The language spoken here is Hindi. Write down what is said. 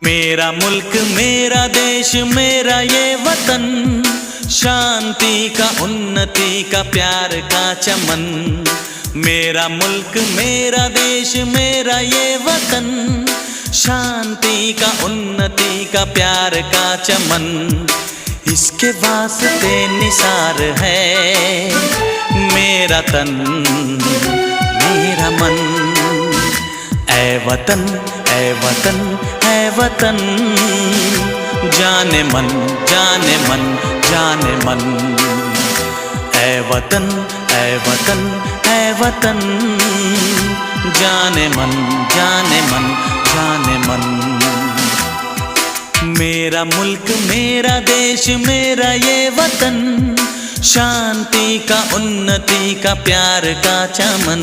मेरा मुल्क मेरा देश मेरा ये वतन, शांति का उन्नति का प्यार का चमन। मेरा मुल्क मेरा देश मेरा ये वतन, शांति का उन्नति का प्यार का चमन। इसके वास्ते निसार है मेरा तन मेरा मन। ऐ वतन ऐ वतन ऐ वतन, जाने मन जाने मन जाने मन। ऐ वतन ऐ वतन ऐ वतन, जाने मन जाने मन जाने मन। मेरा मुल्क मेरा देश मेरा ये वतन, शांति का उन्नति का प्यार का चमन।